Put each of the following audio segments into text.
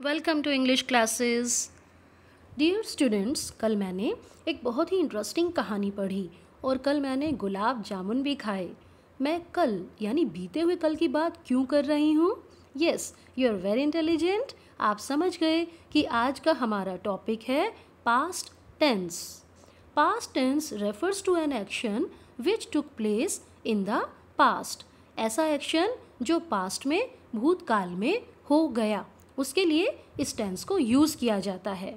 Welcome to English classes. Dear students, कल मैंने एक बहुत ही इंटरेस्टिंग कहानी पढ़ी और कल मैंने गुलाब जामुन भी खाए। मैं कल यानी बीते हुए कल की बात क्यों कर रही हूँ? Yes, you are very intelligent. आप समझ गए कि आज का हमारा टॉपिक है past tense. Past tense refers to an action which took place in the past. ऐसा एक्शन जो पास्ट में भूतकाल में हो गया, उसके लिए इस टेंस को यूज़ किया जाता है।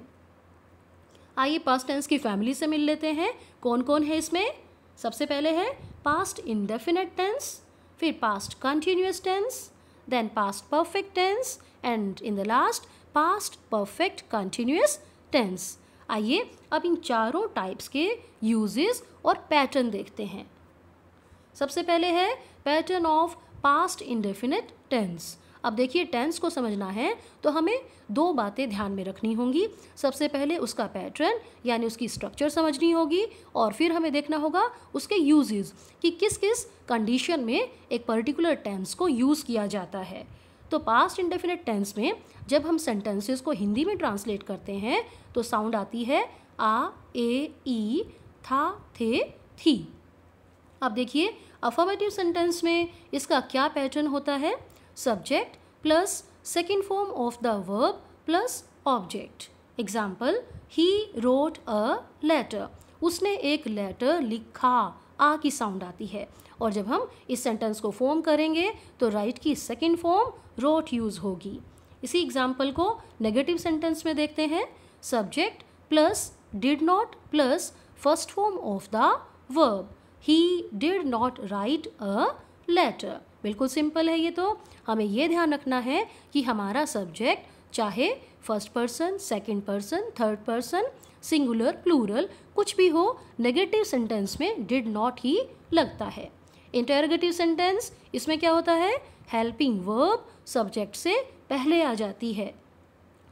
आइए पास्ट टेंस की फैमिली से मिल लेते हैं। कौन कौन है इसमें? सबसे पहले है पास्ट इंडेफिनिट टेंस, फिर past continuous tense, then past perfect tense and in the last past perfect continuous tense. आइए अब इन चारों टाइप्स के यूजेस और पैटर्न देखते हैं। सबसे पहले है pattern of past indefinite tense. अब देखिए, टेंस को समझना है तो हमें दो बातें ध्यान में रखनी होंगी। सबसे पहले उसका पैटर्न यानी उसकी स्ट्रक्चर समझनी होगी और फिर हमें देखना होगा उसके यूजेस कि किस किस कंडीशन में एक पर्टिकुलर टेंस को यूज़ किया जाता है। तो पास्ट इंडेफिनिट टेंस में जब हम सेंटेंसेस को हिंदी में ट्रांसलेट करते हैं तो साउंड आती है आ, ए, ई, था, थे, थी। अब देखिए अफर्मेटिव सेंटेंस में इसका क्या पैटर्न होता है? Subject plus second form of the verb plus object. Example, he wrote a letter. उसने एक लेटर लिखा। आ की साउंड आती है और जब हम इस सेंटेंस को फॉर्म करेंगे तो राइट की सेकेंड फॉर्म रोट यूज होगी। इसी एग्जाम्पल को नेगेटिव सेंटेंस में देखते हैं। Subject plus did not plus first form of the verb. He did not write a letter. बिल्कुल सिंपल है ये। तो हमें ये ध्यान रखना है कि हमारा सब्जेक्ट चाहे first person, second person, third person, singular, plural कुछ भी हो, नेगेटिव सेंटेंस में डिड नॉट ही लगता है। इंटरोगेटिव सेंटेंस, इसमें क्या होता है? हेल्पिंग वर्ब सब्जेक्ट से पहले आ जाती है।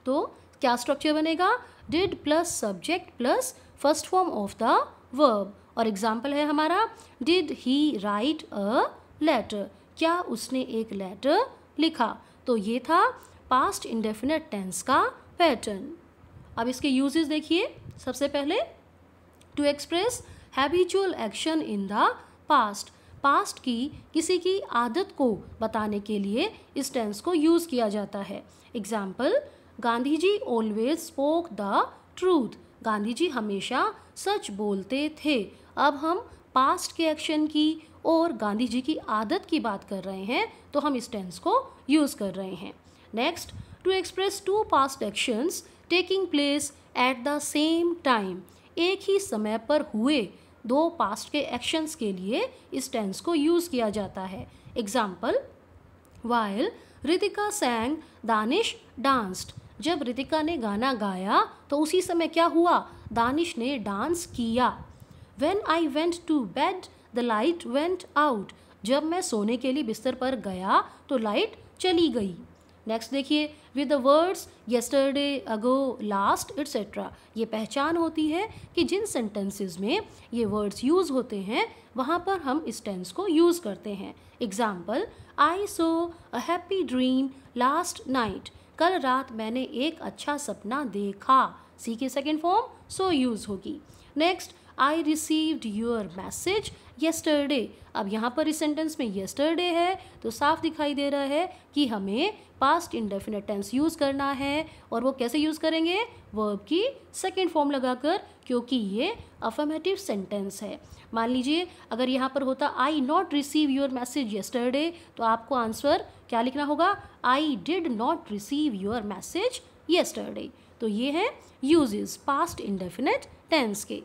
तो क्या स्ट्रक्चर बनेगा? Did plus subject plus first form of the verb. और एग्जाम्पल है हमारा did he write a letter. क्या उसने एक लेटर लिखा? तो ये था पास्ट इंडेफिनिट टेंस का पैटर्न। अब इसके यूजेस देखिए। सबसे पहले to express habitual action in the past. Past की किसी की आदत को बताने के लिए इस टेंस को यूज किया जाता है। Example, Gandhi ji always spoke the truth. Gandhi ji हमेशा सच बोलते थे। अब हम पास्ट के एक्शन की और गांधी जी की आदत की बात कर रहे हैं तो हम इस टेंस को यूज़ कर रहे हैं। Next, to express two past actions taking place at the same time. एक ही समय पर हुए दो पास्ट के एक्शंस के लिए इस टेंस को यूज़ किया जाता है। Example, while Ritika सैंग Danish danced. जब रितिका ने गाना गाया तो उसी समय क्या हुआ? दानिश ने डांस किया। When I went to bed, the light went out. जब मैं सोने के लिए बिस्तर पर गया तो लाइट चली गई। नेक्स्ट देखिए, with the words yesterday, ago, last, etc. ये पहचान होती है कि जिन सेंटेंसेस में ये वर्ड्स यूज़ होते हैं वहाँ पर हम इस टेंस को यूज़ करते हैं। Example, I saw a happy dream last night. कल रात मैंने एक अच्छा सपना देखा। सी की सेकेंड फॉर्म सो यूज़ होगी। Next, I received your message yesterday. अब यहाँ पर इस सेंटेंस में yesterday है तो साफ दिखाई दे रहा है कि हमें पास्ट इंडेफिनिट टेंस यूज़ करना है। और वो कैसे यूज़ करेंगे? वर्ब की सेकेंड फॉर्म लगाकर, क्योंकि ये अफर्मेटिव सेंटेंस है। मान लीजिए अगर यहाँ पर होता I not receive your message yesterday तो आपको आंसर क्या लिखना होगा? I did not receive your message yesterday. तो ये है यूजेस पास्ट इंडेफिनिट टेंस के।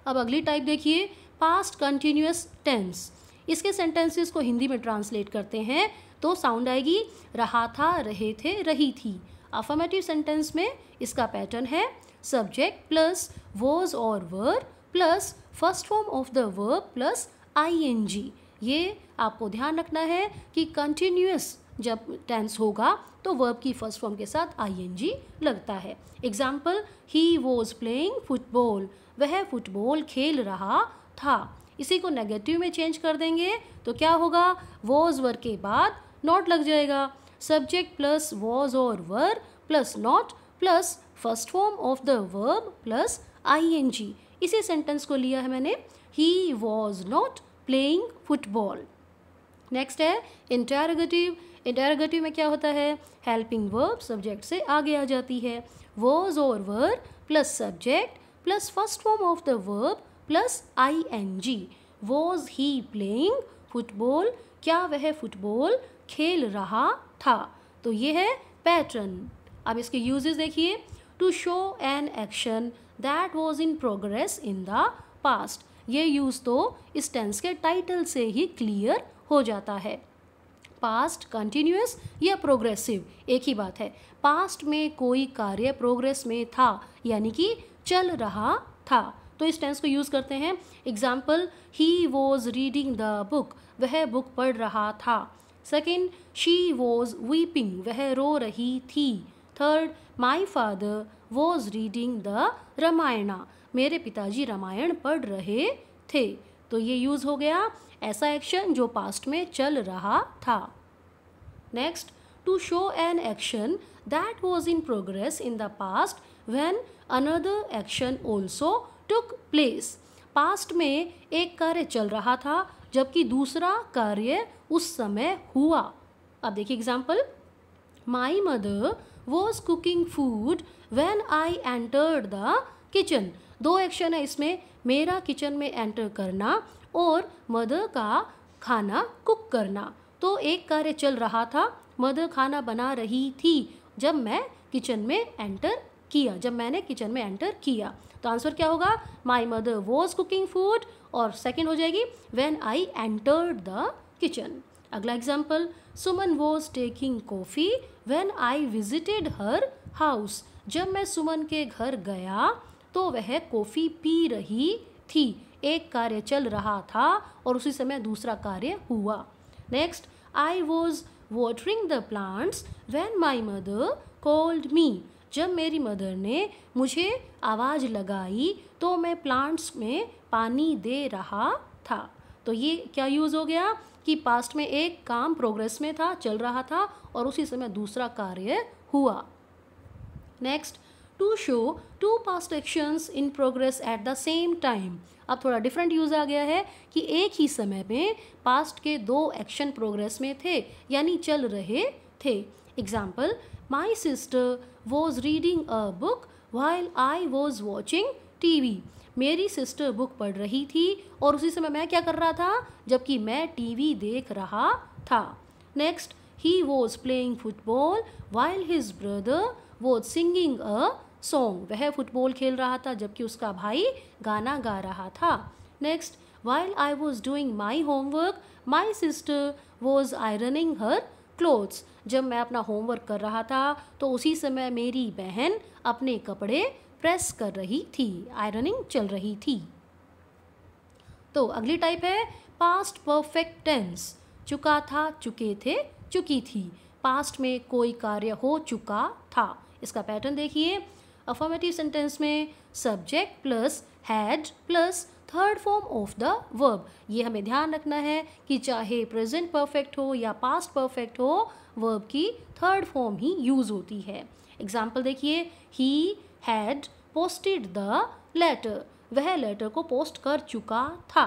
अब अगली टाइप देखिए, पास्ट कंटिन्यूअस टेंस। इसके सेंटेंसेस को हिंदी में ट्रांसलेट करते हैं तो साउंड आएगी रहा था, रहे थे, रही थी। अफर्मेटिव सेंटेंस में इसका पैटर्न है सब्जेक्ट प्लस वॉज और were plus first form of the verb plus ing। ये आपको ध्यान रखना है कि कंटिन्यूअस जब टेंस होगा तो वर्ब की फर्स्ट फॉर्म के साथ ing लगता है। Example, he was playing football. वह फुटबॉल खेल रहा था। इसी को नेगेटिव में चेंज कर देंगे तो क्या होगा? वॉज वर्ब के बाद नॉट लग जाएगा। सब्जेक्ट प्लस वॉज और were plus not plus first form of the verb plus ING. इसी सेंटेंस को लिया है मैंने, he was not playing football. Next है इंटेरोगेटिव। इंटेरोगेटिव में क्या होता है, हेल्पिंग वर्ब सब्जेक्ट से आगे आ जाती है, वॉज और were plus subject plus first form of the verb plus ING. Was he playing football, क्या वह फुटबॉल खेल रहा था। तो ये है पैटर्न। अब इसके यूजेस देखिए, to show an action that was in progress in the past. ये यूज़ तो इस टेंस के टाइटल से ही क्लियर हो जाता है। पास्ट कंटिन्यूअस या प्रोग्रेसिव एक ही बात है। पास्ट में कोई कार्य प्रोग्रेस में था यानी कि चल रहा था, तो इस टेंस को यूज़ करते हैं। Example, he was reading the book, वह बुक पढ़ रहा था। सेकेंड, शी वॉज वीपिंग, वह रो रही थी। Third, my father was reading the Ramayana, मेरे पिताजी रामायण पढ़ रहे थे। तो ये यूज़ हो गया ऐसा एक्शन जो पास्ट में चल रहा था। Next, to show an action that was in progress in the past when another action also took place. पास्ट में एक कार्य चल रहा था जबकि दूसरा कार्य उस समय हुआ। अब देखिए example, my mother was cooking food when I entered the kitchen. दो एक्शन है इसमें, मेरा किचन में एंटर करना और मदर का खाना कुक करना। तो एक कार्य चल रहा था, मदर खाना बना रही थी जब मैं किचन में एंटर किया, जब मैंने किचन में एंटर किया। तो आंसर क्या होगा, my mother was cooking food, और सेकेंड हो जाएगी when I entered the kitchen. अगला example, Suman was taking coffee when I visited her house. जब मैं सुमन के घर गया तो वह कॉफ़ी पी रही थी। एक कार्य चल रहा था और उसी समय दूसरा कार्य हुआ। Next, I was watering the plants when my mother called me. जब मेरी मदर ने मुझे आवाज़ लगाई तो मैं प्लांट्स में पानी दे रहा था। तो ये क्या यूज़ हो गया कि पास्ट में एक काम प्रोग्रेस में था, चल रहा था, और उसी समय दूसरा कार्य हुआ। Next, to show two past actions in progress at the same time. अब थोड़ा डिफरेंट यूज़ आ गया है कि एक ही समय में पास्ट के दो एक्शन प्रोग्रेस में थे यानी चल रहे थे। Example, my sister was reading a book while I was watching TV. मेरी सिस्टर बुक पढ़ रही थी और उसी समय मैं क्या कर रहा था, जबकि मैं टीवी देख रहा था। Next, he was playing football while his brother was singing a song. वह फुटबॉल खेल रहा था जबकि उसका भाई गाना गा रहा था। Next, while I was doing my homework my sister was ironing her clothes. जब मैं अपना होमवर्क कर रहा था तो उसी समय मेरी बहन अपने कपड़े प्रेस कर रही थी, आयरनिंग चल रही थी। तो अगली टाइप है पास्ट परफेक्ट टेंस। चुका था, चुके थे, चुकी थी। पास्ट में कोई कार्य हो चुका था। इसका पैटर्न देखिए, अफर्मेटिव सेंटेंस में subject plus had plus third form of the verb. ये हमें ध्यान रखना है कि चाहे प्रेजेंट परफेक्ट हो या पास्ट परफेक्ट हो, वर्ब की थर्ड फॉर्म ही यूज़ होती है। एग्जाम्पल देखिए, he had posted the letter. वह लेटर को पोस्ट कर चुका था।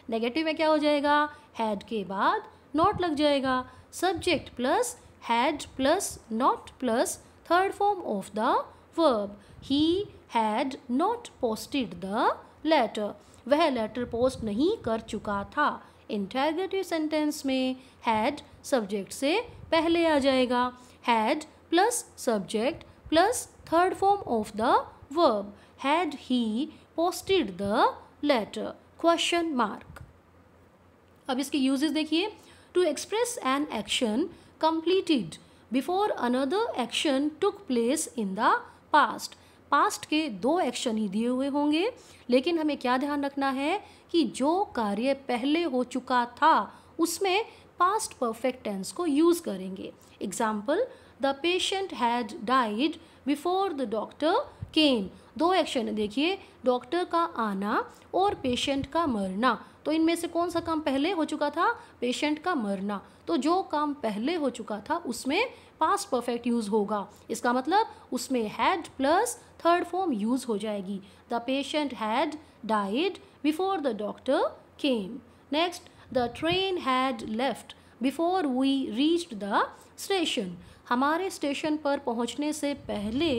नेगेटिव में क्या हो जाएगा, हैड के बाद नॉट लग जाएगा। Subject plus had plus not plus third form of the verb. He had not posted the letter. वह लेटर पोस्ट नहीं कर चुका था। इंटरोगेटिव सेंटेंस में हैड सब्जेक्ट से पहले आ जाएगा। Had plus subject plus third form of the verb. Had he posted the letter, question mark. अब इसके यूजेस देखिए, to express an action completed before another action took place in the past. Past के दो action ही दिए हुए होंगे, लेकिन हमें क्या ध्यान रखना है कि जो कार्य पहले हो चुका था उसमें पास्ट परफेक्ट टेंस को यूज़ करेंगे। Example, the patient had died before the doctor केम। दो एक्शन है, देखिए डॉक्टर का आना और पेशेंट का मरना। तो इनमें से कौन सा काम पहले हो चुका था? पेशेंट का मरना। तो जो काम पहले हो चुका था उसमें पास्ट परफेक्ट यूज होगा। इसका मतलब उसमें had plus third form use हो जाएगी। The patient had died before the doctor came. Next, the train had left before we reached the station. हमारे स्टेशन पर पहुंचने से पहले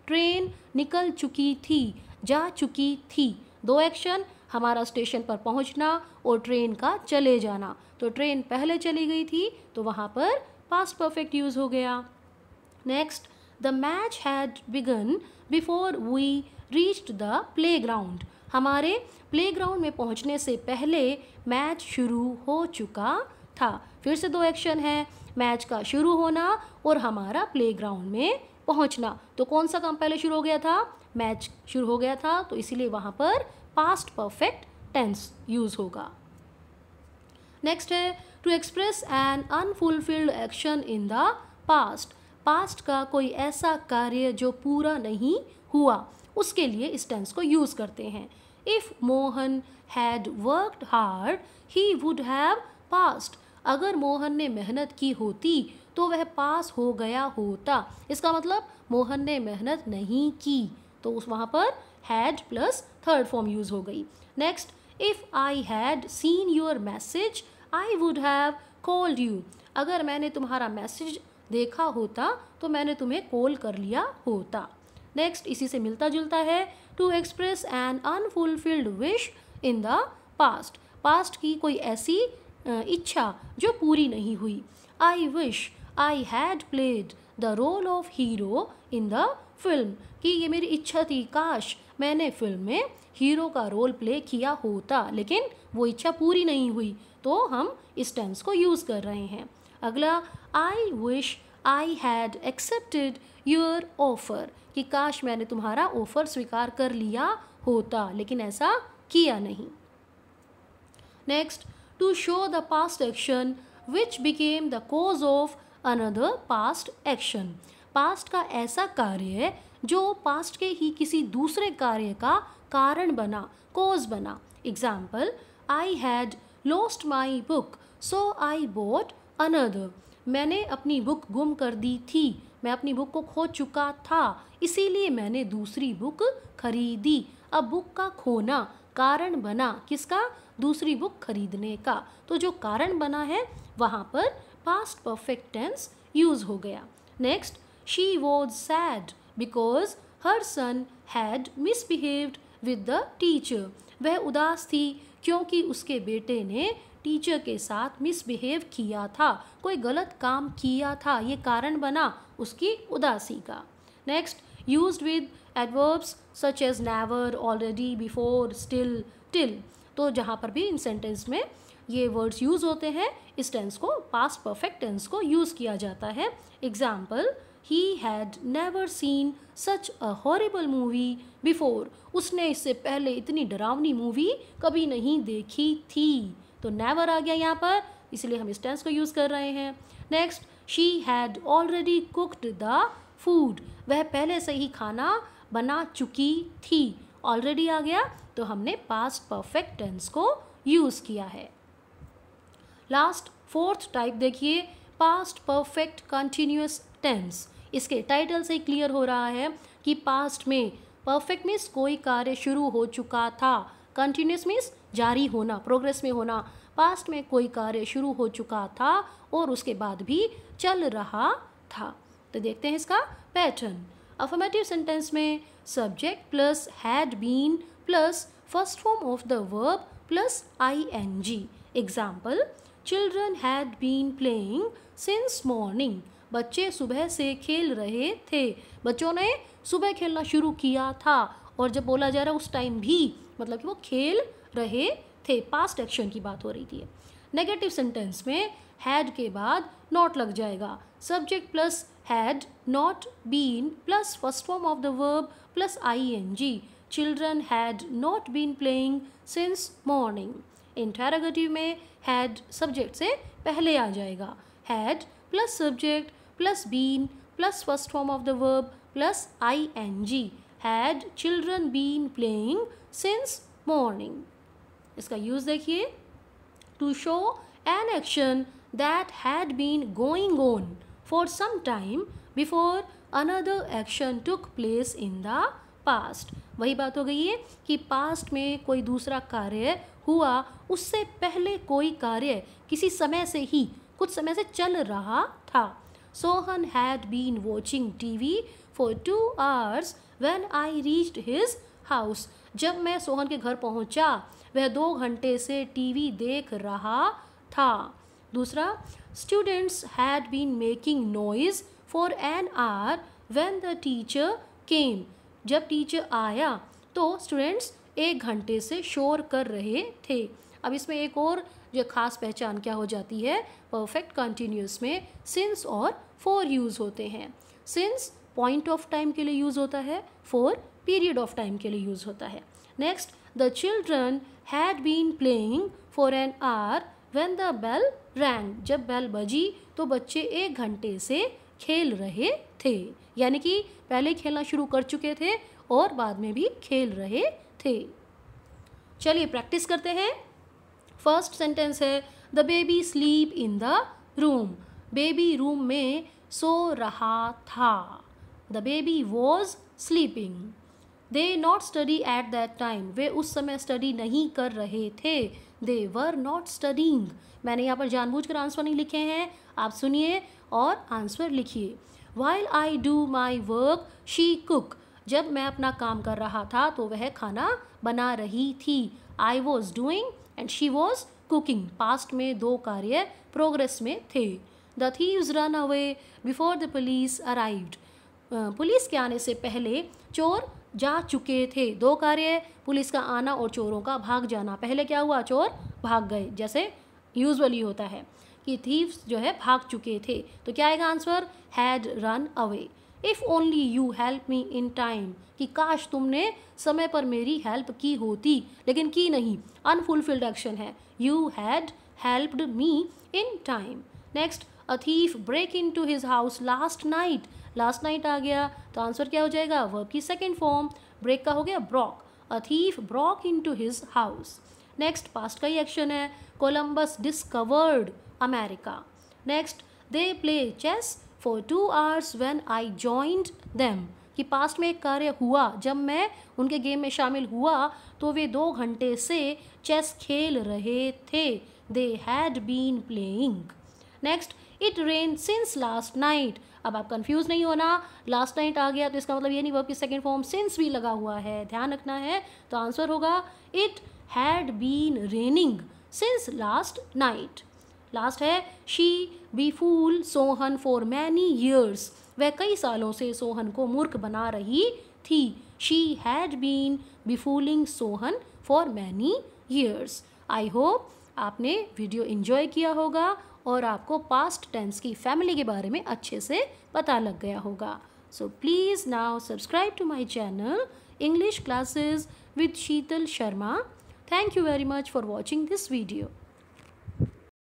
ट्रेन निकल चुकी थी, जा चुकी थी। दो एक्शन, हमारा स्टेशन पर पहुंचना और ट्रेन का चले जाना। तो ट्रेन पहले चली गई थी तो वहाँ पर पास्ट परफेक्ट यूज हो गया। Next, the match had begun before we reached the playground. हमारे प्लेग्राउंड में पहुंचने से पहले मैच शुरू हो चुका था। फिर से दो एक्शन है, मैच का शुरू होना और हमारा प्लेग्राउंड में पहुंचना। तो कौन सा काम पहले शुरू हो गया था? मैच शुरू हो गया था, तो इसीलिए वहाँ पर पास्ट परफेक्ट टेंस यूज होगा। नेक्स्ट है to express an unfulfilled action in the past. Past का कोई ऐसा कार्य जो पूरा नहीं हुआ, उसके लिए इस टेंस को यूज करते हैं। If Mohan had worked hard he would have past. अगर मोहन ने मेहनत की होती तो वह पास हो गया होता। इसका मतलब मोहन ने मेहनत नहीं की, तो उस वहाँ पर had plus third form use हो गई। Next, if I had seen your message I would have called you. अगर मैंने तुम्हारा मैसेज देखा होता तो मैंने तुम्हें कॉल कर लिया होता। नेक्स्ट, इसी से मिलता जुलता है, to express an unfulfilled wish in the past. Past की कोई ऐसी इच्छा जो पूरी नहीं हुई। I wish I had played the role of hero in the film. कि ये मेरी इच्छा थी, काश मैंने फिल्म में हीरो का रोल प्ले किया होता, लेकिन वो इच्छा पूरी नहीं हुई, तो हम इस टेंस को यूज़ कर रहे हैं। अगला, आई wish I had accepted your offer. कि काश मैंने तुम्हारा ऑफर स्वीकार कर लिया होता, लेकिन ऐसा किया नहीं। Next, to show the past action which became the cause of another past action. Past का ऐसा कार्य जो पास्ट के ही किसी दूसरे कार्य का कारण बना, कॉज बना। Example, I had lost my book so I bought another. मैंने अपनी बुक गुम कर दी थी, मैं अपनी बुक को खो चुका था, इसीलिए मैंने दूसरी बुक खरीदी। अब बुक का खोना कारण बना, किसका? दूसरी बुक खरीदने का। तो जो कारण बना है वहाँ पर पास्ट परफेक्ट टेंस यूज हो गया। Next, she was sad because her son had misbehaved with the teacher. वह उदास थी क्योंकि उसके बेटे ने टीचर के साथ मिसबिहेव किया था, कोई गलत काम किया था, ये कारण बना उसकी उदासी का। Next, used with adverbs such as never, already, before, still, till. तो जहाँ पर भी इन सेंटेंस में ये वर्ड्स यूज होते हैं, इस टेंस को, पास्ट परफेक्ट टेंस को यूज किया जाता है। Example, he had never seen such a horrible movie before. उसने इससे पहले इतनी डरावनी मूवी कभी नहीं देखी थी। तो नेवर आ गया यहाँ पर, इसलिए हम इस टेंस को यूज कर रहे हैं। Next, she had already cooked the food. वह पहले से ही खाना बना चुकी थी। ऑलरेडी आ गया तो हमने पास्ट परफेक्ट टेंस को यूज किया है। लास्ट फोर्थ टाइप देखिए, पास्ट परफेक्ट कंटिन्यूअस टेंस। इसके टाइटल से क्लियर हो रहा है कि पास्ट में परफेक्ट मीन्स कोई कार्य शुरू हो चुका था, कंटिन्यूअस मीन्स जारी होना, प्रोग्रेस में होना। पास्ट में कोई कार्य शुरू हो चुका था और उसके बाद भी चल रहा था। तो देखते हैं इसका पैटर्न। अफर्मेटिव सेंटेंस में subject plus had been plus first form of the verb plus ing। Example, children had been playing since morning. बच्चे सुबह से खेल रहे थे, बच्चों ने सुबह खेलना शुरू किया था। और जब बोला जा रहा है उस टाइम भी, मतलब कि वो खेल रहे थे, पास्ट एक्शन की बात हो रही थी। नेगेटिव सेंटेंस में हैड के बाद नॉट लग जाएगा। Subject plus had not been plus first form of the verb plus ing। Children had not been playing since morning. Interrogative में हैड सब्जेक्ट से पहले आ जाएगा। Had plus subject plus been plus first form of the verb plus ing। had children been playing since morning? इसका use देखिए, to show an action that had been going on for some time before another action took place in the past. वही बात हो गई है कि past में कोई दूसरा कार्य हुआ, उससे पहले कोई कार्य किसी समय से ही, कुछ समय से चल रहा था. Sohan had been watching TV for 2 hours when I reached his house. जब मैं सोहन के घर पहुंचा, वह 2 घंटे से टीवी देख रहा था. दूसरा, students had been making noise for an hour when the teacher came. जब टीचर आया तो स्टूडेंट्स 1 घंटे से शोर कर रहे थे. अब इसमें एक और जो खास पहचान क्या हो जाती है, परफेक्ट कंटिन्यूस में सिंस और फॉर यूज़ होते हैं. सिंस पॉइंट ऑफ टाइम के लिए यूज़ होता है, फॉर पीरियड ऑफ टाइम के लिए यूज़ होता है. Next, the children had been playing for an hour when the bell rang. जब बेल बजी तो बच्चे 1 घंटे से खेल रहे थे, यानी कि पहले खेलना शुरू कर चुके थे और बाद में भी खेल रहे थे. चलिए प्रैक्टिस करते हैं. फर्स्ट सेंटेंस है, the baby sleep in the room. Baby room में सो रहा था. The baby was sleeping. They not study at that time. वे उस समय स्टडी नहीं कर रहे थे. They were not studying. मैंने यहाँ पर जानबूझकर आंसर नहीं लिखे हैं, आप सुनिए और आंसर लिखिए. While I do my work she cook. जब मैं अपना काम कर रहा था तो वह खाना बना रही थी. I was doing and she was cooking. Past में 2 कार्य प्रोग्रेस में थे. The thieves run away before the police arrived. Police के आने से पहले चोर जा चुके थे. 2 कार्य, पुलिस का आना और चोरों का भाग जाना. पहले क्या हुआ, चोर भाग गए, जैसे यूजुअली होता है कि थीव्स जो है भाग चुके थे. तो क्या आएगा answer, had run away. If only you help me in time. कि काश तुमने समय पर मेरी हेल्प की होती, लेकिन की नहीं, अनफुलफिल्ड एक्शन है. You had helped me in time. Next, a thief break into his house last night. Last night आ गया तो आंसर क्या हो जाएगा, वर्ब की सेकेंड फॉर्म. ब्रेक का हो गया broke. A thief broke into his house. Next, past का ही एक्शन है. Columbus discovered America. Next, they play chess for 2 hours when I joined them. कि पास्ट में एक कार्य हुआ, जब मैं उनके गेम में शामिल हुआ तो वे 2 घंटे से चेस खेल रहे थे. They had been playing. Next, it rain since last night. अब आप कंफ्यूज नहीं होना, लास्ट नाइट आ गया तो इसका मतलब ये नहीं वर्ब की सेकेंड फॉर्म सिंस भी लगा हुआ है, ध्यान रखना है. तो आंसर होगा, it had been raining since last night. Last है, she befool Sohan for many years. वह कई सालों से सोहन को मूर्ख बना रही थी. She had been befooling Sohan for many years. I hope आपने वीडियो एंजॉय किया होगा और आपको पास्ट टेंस की फैमिली के बारे में अच्छे से पता लग गया होगा. So please now subscribe to my channel English classes with Sheetal Sharma. Thank you very much for watching this video.